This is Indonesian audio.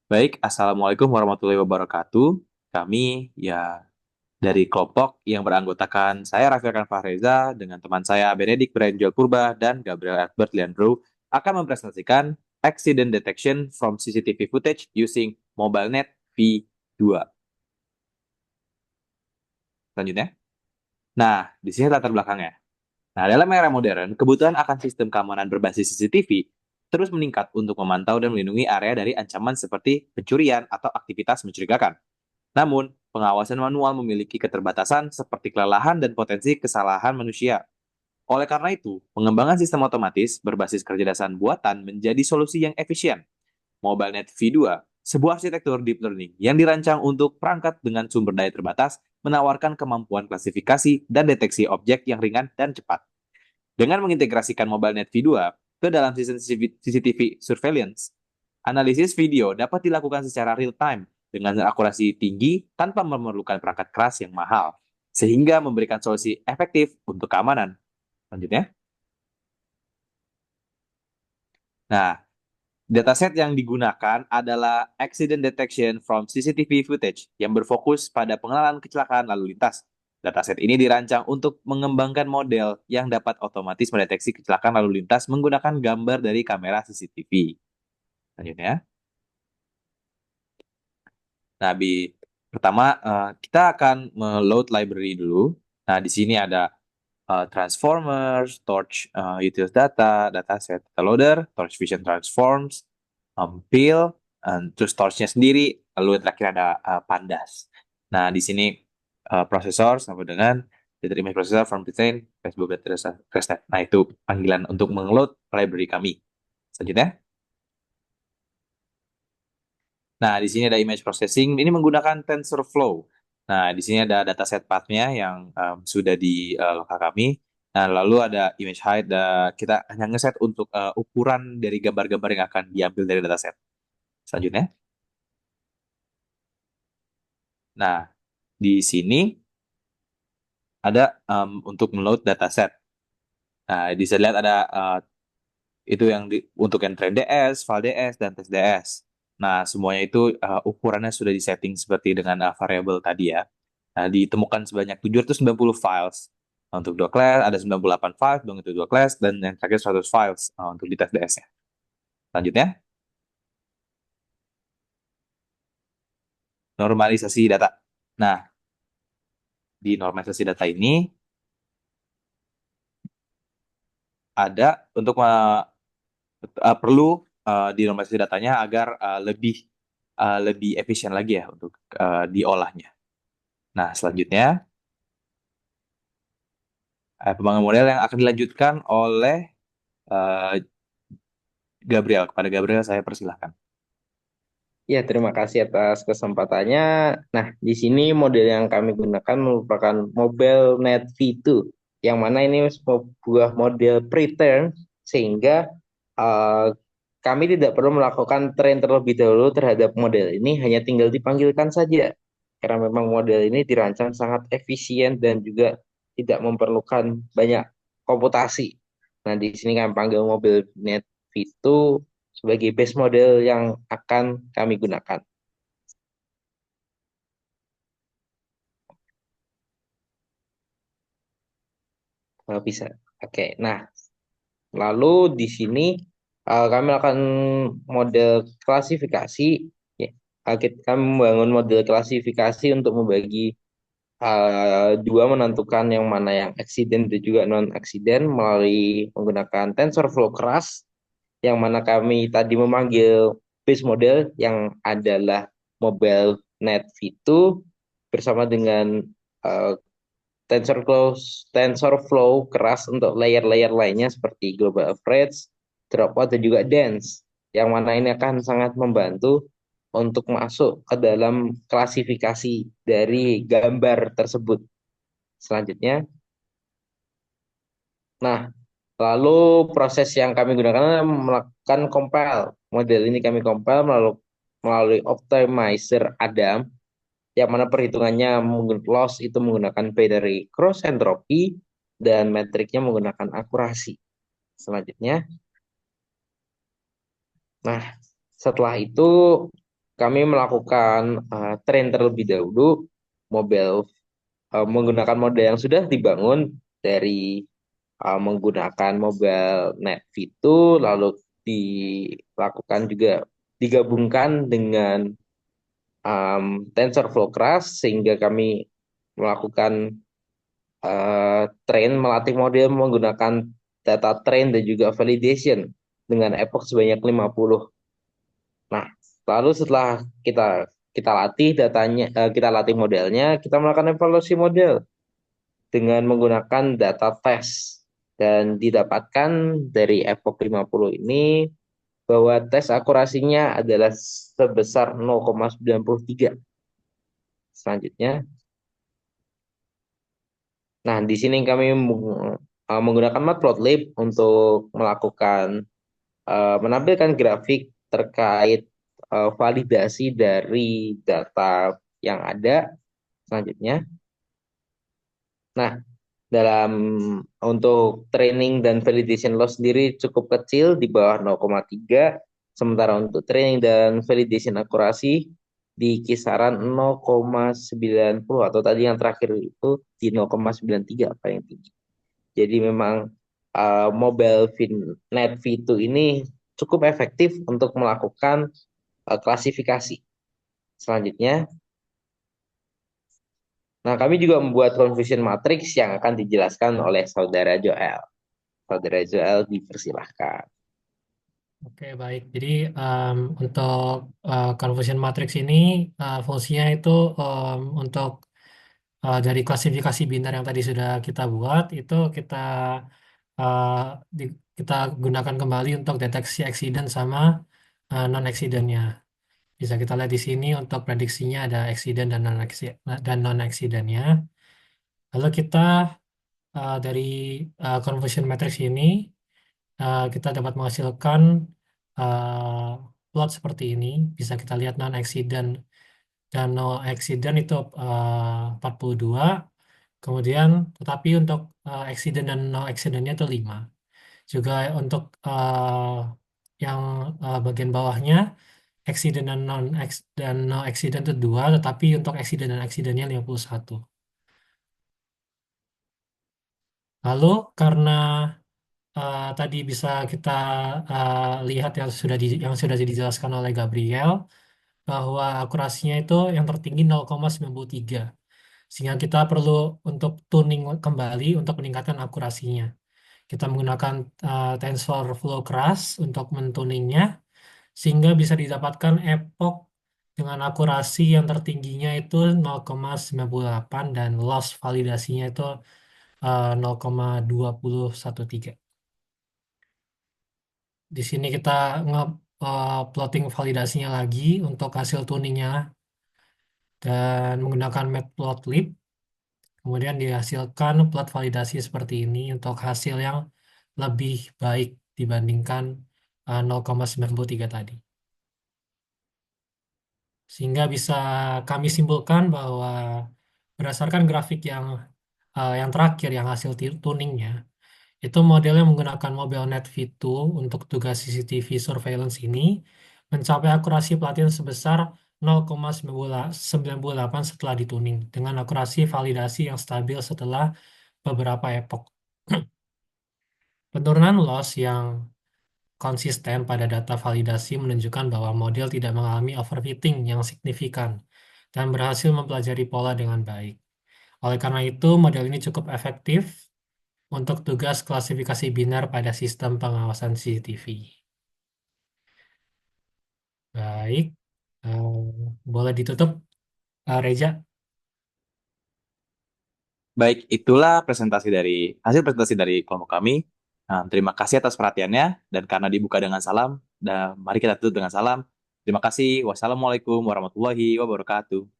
Baik, Assalamualaikum warahmatullahi wabarakatuh. Kami dari kelompok yang beranggotakan saya Raffi Arkan Fahreza dengan teman saya Benedict Brian Joel Purba dan Gabriel Albert Leandro akan mempresentasikan Accident Detection from CCTV Footage using MobileNet V2. Selanjutnya. Nah, di sini latar belakangnya. Nah, dalam era modern, kebutuhan akan sistem keamanan berbasis CCTV terus meningkat untuk memantau dan melindungi area dari ancaman seperti pencurian atau aktivitas mencurigakan. Namun, pengawasan manual memiliki keterbatasan seperti kelelahan dan potensi kesalahan manusia. Oleh karena itu, pengembangan sistem otomatis berbasis kecerdasan buatan menjadi solusi yang efisien. MobileNet V2, sebuah arsitektur deep learning yang dirancang untuk perangkat dengan sumber daya terbatas, menawarkan kemampuan klasifikasi dan deteksi objek yang ringan dan cepat. Dengan mengintegrasikan MobileNet V2 ke dalam sistem CCTV surveillance, analisis video dapat dilakukan secara real time dengan akurasi tinggi tanpa memerlukan perangkat keras yang mahal, sehingga memberikan solusi efektif untuk keamanan. Lanjutnya. Nah, dataset yang digunakan adalah Accident Detection from CCTV Footage yang berfokus pada pengenalan kecelakaan lalu lintas. Dataset ini dirancang untuk mengembangkan model yang dapat otomatis mendeteksi kecelakaan lalu lintas menggunakan gambar dari kamera CCTV. Lanjutnya. Nah, pertama kita akan meload library dulu. Nah, di sini ada transformers, torch utils data, dataset data loader, torch vision transforms, pil, terus torchnya sendiri, lalu yang terakhir ada pandas. Nah, di sini prosesor sama dengan data image processor from design Facebook data Crashnet. Nah, itu panggilan untuk mengeload library kami. Selanjutnya. Nah, di sini ada image processing. Ini menggunakan TensorFlow. Nah, di sini ada dataset path-nya yang sudah di lokal kami. Nah, lalu ada image height. Kita hanya ngeset untuk ukuran dari gambar-gambar yang akan diambil dari dataset. Selanjutnya. Nah, di sini ada untuk meload dataset. Nah, bisa lihat ada itu yang untuk yang train DS, file DS, dan test DS. Nah, semuanya itu ukurannya sudah disetting seperti dengan variabel tadi ya. Nah, ditemukan sebanyak 790 files. Nah, untuk dua class, ada 98 files untuk dua class, dan yang terakhir 100 files untuk di test DS-nya. Selanjutnya, normalisasi data. Nah, di normalisasi data ini ada untuk perlu dinormalisasi datanya agar lebih efisien lagi ya untuk diolahnya. Nah, selanjutnya pembangunan model yang akan dilanjutkan oleh uh, Gabriel. Kepada Gabriel saya persilahkan. Ya, terima kasih atas kesempatannya. Nah, di sini model yang kami gunakan merupakan MobileNet V2, yang mana ini sebuah model pretrain, sehingga eh, kami tidak perlu melakukan train terlebih dahulu terhadap model ini, hanya tinggal dipanggilkan saja. Karena memang model ini dirancang sangat efisien dan juga tidak memerlukan banyak komputasi. Nah, di sini kami panggil MobileNet V2 sebagai base model yang akan kami gunakan. Kalau bisa. Oke, nah lalu di sini kami akan model klasifikasi. Ya, kami membangun model klasifikasi untuk membagi dua menentukan yang mana yang accident dan juga non-accident melalui menggunakan TensorFlow keras, yang mana kami tadi memanggil base model yang adalah Mobile Net V2 bersama dengan uh, TensorFlow keras untuk layer-layer lainnya seperti global average, dropout, dan juga dense. Yang mana ini akan sangat membantu untuk masuk ke dalam klasifikasi dari gambar tersebut. Selanjutnya, nah, lalu proses yang kami gunakan adalah melakukan compile. Model ini kami compile melalui optimizer Adam, yang mana perhitungannya loss itu menggunakan binary cross entropy dan metriknya menggunakan akurasi. Selanjutnya, nah setelah itu kami melakukan train terlebih dahulu mobile menggunakan model yang sudah dibangun dari menggunakan mobile net V2, lalu dilakukan juga digabungkan dengan TensorFlow Crush sehingga kami melakukan train melatih model menggunakan data train dan juga validation dengan epoch sebanyak 50. Nah, lalu setelah kita kita latih datanya, kita latih modelnya, kita melakukan evaluasi model dengan menggunakan data test dan didapatkan dari epoch 50 ini bahwa tes akurasinya adalah sebesar 0,93. Selanjutnya, nah di sini kami menggunakan Matplotlib untuk melakukan menampilkan grafik terkait validasi dari data yang ada. Selanjutnya, nah dalam untuk training dan validation loss sendiri cukup kecil di bawah 0,3, sementara untuk training dan validation akurasi di kisaran 0,90 atau tadi yang terakhir itu di 0,93 paling tinggi. Jadi memang mobile net V2 ini cukup efektif untuk melakukan klasifikasi. Selanjutnya, nah kami juga membuat confusion matrix yang akan dijelaskan oleh saudara Joel. Saudara Joel dipersilahkan. Oke, baik. Jadi untuk confusion matrix ini fungsinya itu untuk dari klasifikasi biner yang tadi sudah kita buat itu uh, kita gunakan kembali untuk deteksi accident sama non accidentnya. Bisa kita lihat di sini untuk prediksinya ada accident dan non accidentnya. Lalu kita dari confusion matrix ini kita dapat menghasilkan uh, plot seperti ini. Bisa kita lihat non-accident dan no accident itu 42. Kemudian, tetapi untuk accident dan no accidentnya itu 5. Juga untuk yang bagian bawahnya, accident dan no accident itu 2, tetapi untuk accident dan accidentnya 51. Lalu, karena tadi bisa kita lihat yang sudah dijelaskan oleh Gabriel bahwa akurasinya itu yang tertinggi 0,93 sehingga kita perlu untuk tuning kembali untuk meningkatkan akurasinya. Kita menggunakan TensorFlow Crush untuk mentuningnya sehingga bisa didapatkan epoch dengan akurasi yang tertingginya itu 0,98 dan loss validasinya itu 0,2013. Di sini kita nge-plotting validasinya lagi untuk hasil tuningnya dan menggunakan matplotlib. Kemudian dihasilkan plot validasi seperti ini untuk hasil yang lebih baik dibandingkan 0,93 tadi. Sehingga bisa kami simpulkan bahwa berdasarkan grafik yang terakhir yang hasil tuningnya, itu modelnya menggunakan mobile net V2 untuk tugas CCTV surveillance ini mencapai akurasi pelatihan sebesar 0,98 setelah dituning dengan akurasi validasi yang stabil setelah beberapa epoch. Penurunan loss yang konsisten pada data validasi menunjukkan bahwa model tidak mengalami overfitting yang signifikan dan berhasil mempelajari pola dengan baik. Oleh karena itu, model ini cukup efektif untuk tugas klasifikasi biner pada sistem pengawasan CCTV. Baik, eh, boleh ditutup, Reza. Baik, itulah hasil presentasi dari kelompok kami. Nah, terima kasih atas perhatiannya dan karena dibuka dengan salam, dan mari kita tutup dengan salam. Terima kasih. Wassalamualaikum warahmatullahi wabarakatuh.